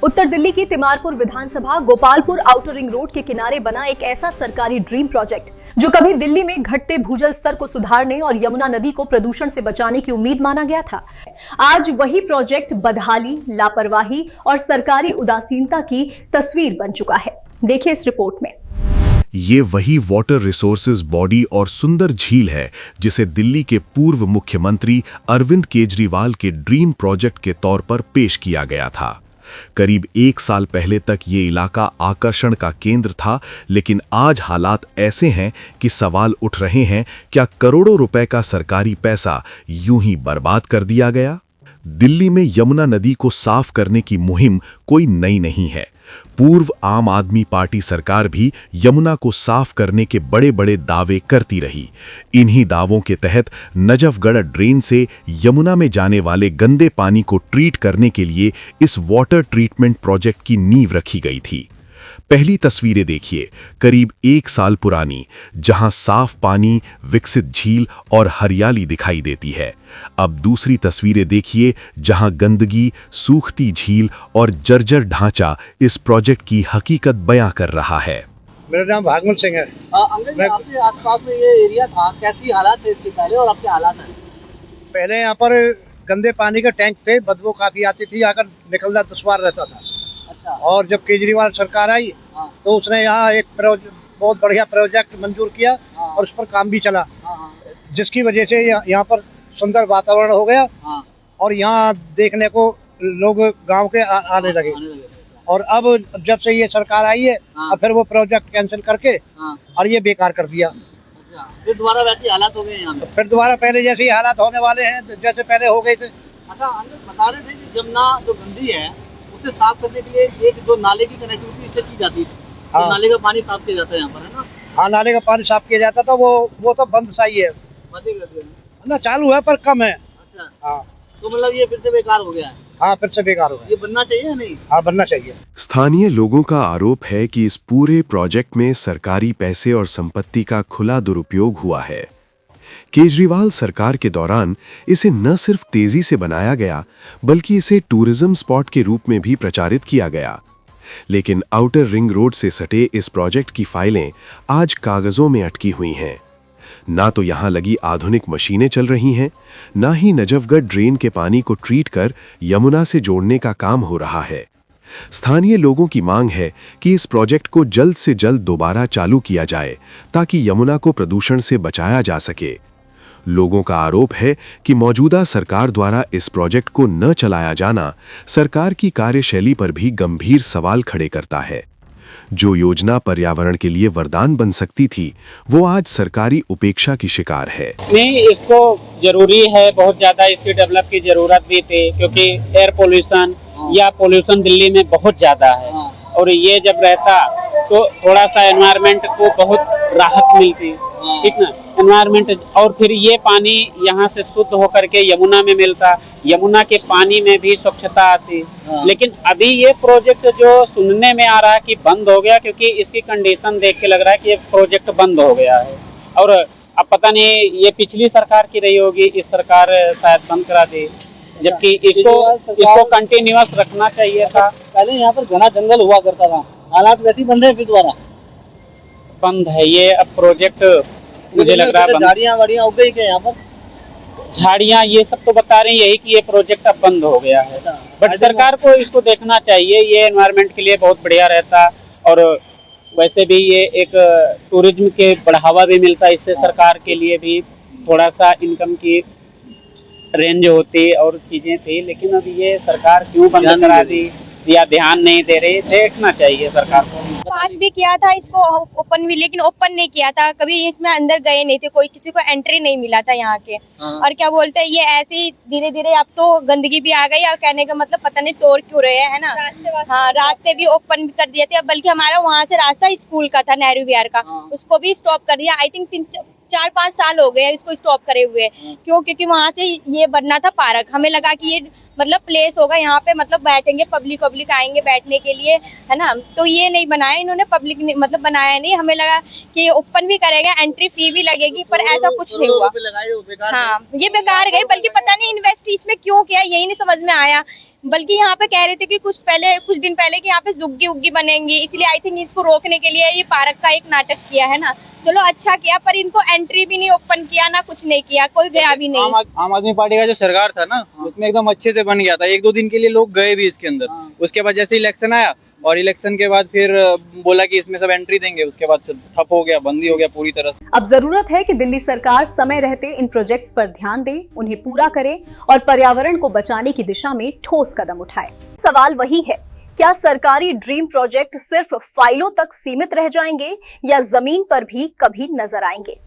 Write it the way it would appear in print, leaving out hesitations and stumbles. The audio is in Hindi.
उत्तर दिल्ली की तिमारपुर विधानसभा गोपालपुर आउटर रिंग रोड के किनारे बना एक ऐसा सरकारी ड्रीम प्रोजेक्ट जो कभी दिल्ली में घटते भूजल स्तर को सुधारने और यमुना नदी को प्रदूषण से बचाने की उम्मीद माना गया था। आज वही प्रोजेक्ट बदहाली, लापरवाही और सरकारी उदासीनता की तस्वीर बन चुका है। देखिए इस रिपोर्ट में। ये वही वाटर रिसोर्सेज बॉडी और सुंदर झील है जिसे दिल्ली के पूर्व मुख्यमंत्री अरविंद केजरीवाल के ड्रीम प्रोजेक्ट के तौर पर पेश किया गया था। करीब 1 साल पहले तक ये इलाका आकर्षण का केंद्र था, लेकिन आज हालात ऐसे हैं कि सवाल उठ रहे हैं, क्या करोड़ों रुपए का सरकारी पैसा यूं ही बर्बाद कर दिया गया? दिल्ली में यमुना नदी को साफ करने की मुहिम कोई नई नहीं है। पूर्व आम आदमी पार्टी सरकार भी यमुना को साफ करने के बड़े-बड़े दावे करती रही। इन्हीं दावों के तहत नजफगढ़ ड्रेन से यमुना में जाने वाले गंदे पानी को ट्रीट करने के लिए इस वाटर ट्रीटमेंट प्रोजेक्ट की नींव रखी गई थी। पहली तस्वीरें देखिए, करीब 1 साल पुरानी, जहां साफ पानी, विकसित झील और हरियाली दिखाई देती है। अब दूसरी तस्वीरें देखिए, जहां गंदगी, सूखती झील और जर्जर ढांचा इस प्रोजेक्ट की हकीकत बयां कर रहा है। मेरा नाम भागवंत सिंह है। अंकल जी, आपके आसपास में ये एरिया था, कैसी हालात थे इसके पहले और अब क्या हालात हैं? पहले यहाँ पर गंदे पानी के टैंक थे, बदबू काफी आती थी, आकर निकलना दुश्वार रहता था। अच्छा। और जब केजरीवाल सरकार आई तो उसने यहाँ एक बहुत बढ़िया प्रोजेक्ट मंजूर किया और उस पर काम भी चला, जिसकी वजह से यहाँ पर सुंदर वातावरण हो गया और यहाँ देखने को लोग गांव के आने लगे। और अब जब से ये सरकार आई है, अब फिर वो प्रोजेक्ट कैंसिल करके और ये बेकार कर दिया। अच्छा, फिर दोबारा वैसे हालात हो गए यहाँ पे? फिर दोबारा पहले जैसे ही हालात होने वाले हैं, जैसे पहले हो गए थे। अच्छा, अंकल बता रहे थे कि यमुना जो गंदी है उसे साफ करने के लिए एक जो नाले की कनेक्टिविटी इससे की जाती है। तो नाले का पानी साफ किया जाता है यहाँ पर, है ना? हाँ, नाले का पानी साफ किया जाता था, वो तो बंद सा ही है ना, चालू है पर कम है। अच्छा। हाँ, तो मतलब ये फिर से बेकार हो गया है? हाँ, फिर से बेकार हो गया। ये बनना चाहिए या नहीं? हाँ, बनना चाहिए। स्थानीय लोगों का आरोप है कि इस पूरे प्रोजेक्ट में सरकारी पैसे और संपत्ति का खुला दुरुपयोग हुआ है। केजरीवाल सरकार के दौरान इसे न सिर्फ तेजी से बनाया गया, बल्कि इसे टूरिज्म स्पॉट के रूप में भी प्रचारित किया गया। लेकिन आउटर रिंग रोड से सटे इस प्रोजेक्ट की फाइलें आज कागजों में अटकी हुई हैं। ना तो यहां लगी आधुनिक मशीनें चल रही हैं, ना ही नजफगढ़ ड्रेन के पानी को ट्रीट कर यमुना से जोड़ने का काम हो रहा है। स्थानीय लोगों की मांग है कि इस प्रोजेक्ट को जल्द से जल्द दोबारा चालू किया जाए, ताकि यमुना को प्रदूषण से बचाया जा सके। लोगों का आरोप है कि मौजूदा सरकार द्वारा इस प्रोजेक्ट को न चलाया जाना सरकार की कार्यशैली पर भी गंभीर सवाल खड़े करता है। जो योजना पर्यावरण के लिए वरदान बन सकती थी, वो आज सरकारी उपेक्षा की शिकार है। नहीं, इसको जरूरी है, बहुत ज्यादा इसकी डेवलप की जरूरत भी थी, क्योंकि एयर पोल्यूशन या पोल्यूशन दिल्ली में बहुत ज्यादा है। और ये जब रहता तो थोड़ा सा एनवायरनमेंट को बहुत राहत मिलती, ठीक ना, एनवायरनमेंट। और फिर ये पानी यहाँ से शुद्ध होकर के यमुना में मिलता, यमुना के पानी में भी स्वच्छता आती। लेकिन अभी ये प्रोजेक्ट जो सुनने में आ रहा है कि बंद हो गया, क्योंकि इसकी कंडीशन देख के लग रहा है कि ये प्रोजेक्ट बंद हो गया है। और अब पता नहीं ये पिछली सरकार की रही होगी, इस सरकार शायद बंद करा दी, जबकि इसको कंटिन्यूअस रखना चाहिए था। पहले यहाँ पर घना जंगल हुआ करता था, हालात वैसे बंद है, फिर दोबारा बंद है ये अब प्रोजेक्ट। मुझे लग रहा है झाड़ियाँ वाड़ियाँ उग गई क्या यहाँ पर? झाड़ियाँ ये सब तो बता रही यही कि ये प्रोजेक्ट अब बंद हो गया है। बट सरकार को इसको देखना चाहिए, ये एनवायरनमेंट के लिए बहुत बढ़िया रहता। और वैसे भी ये एक टूरिज्म के बढ़ावा भी मिलता, इससे सरकार के लिए भी थोड़ा सा इनकम की रेंज होती और चीजें थी। लेकिन अब ये सरकार क्यों बंद करा दी या ध्यान नहीं दे रही, देखना चाहिए सरकार को। पास भी किया था इसको ओपन भी, लेकिन ओपन नहीं किया था, कभी इसमें अंदर गए नहीं थे, कोई किसी को एंट्री नहीं मिला था यहाँ के। और क्या बोलते हैं, ये ऐसे ही धीरे धीरे अब तो गंदगी भी आ गई, और कहने का मतलब पता नहीं तोड़ क्यों रहे हैं, है ना। हाँ, रास्ते भी ओपन कर दिए थे, बल्कि हमारा वहाँ से रास्ता स्कूल का था, नेहरू विहार का, उसको भी स्टॉप कर दिया। आई थिंक 4-5 साल हो गए इसको स्टॉप करे हुए। क्यों? क्योंकि वहाँ से ये बनना था पार्क, हमें लगा कि ये मतलब प्लेस होगा, यहाँ पे मतलब बैठेंगे, पब्लिक आएंगे बैठने के लिए, है ना। तो ये नहीं बनाया इन्होंने, पब्लिक मतलब बनाया नहीं। हमें लगा कि ओपन भी करेगा, एंट्री फी भी लगेगी, पर ऐसा कुछ नहीं हुआ। हाँ, ये बेकार गए, बल्कि पता नहीं इन्वेस्ट इसमें क्यों किया, यही नहीं समझ में आया। बल्कि यहाँ पे कह रहे थे कि कुछ दिन पहले कि यहाँ पे झुग्गी उग्गी बनेंगी, इसलिए आई थिंक इसको रोकने के लिए ये पार्क का एक नाटक किया है ना। चलो अच्छा किया, पर इनको एंट्री भी नहीं ओपन किया, ना कुछ नहीं किया, कोई गया भी नहीं। आम आदमी पार्टी का जो सरकार था ना, उसमें एकदम अच्छे से बन गया था, 1-2 दिन के लिए लोग गए भी इसके अंदर। उसके बाद जैसे इलेक्शन आया और इलेक्शन के बाद फिर बोला कि इसमें सब एंट्री देंगे, उसके बाद ठप हो गया, बंदी हो गया पूरी तरह से। अब जरूरत है कि दिल्ली सरकार समय रहते इन प्रोजेक्ट्स पर ध्यान दे, उन्हें पूरा करे और पर्यावरण को बचाने की दिशा में ठोस कदम उठाए। सवाल वही है, क्या सरकारी ड्रीम प्रोजेक्ट सिर्फ फाइलों तक सीमित रह जाएंगे या जमीन पर भी कभी नजर आएंगे?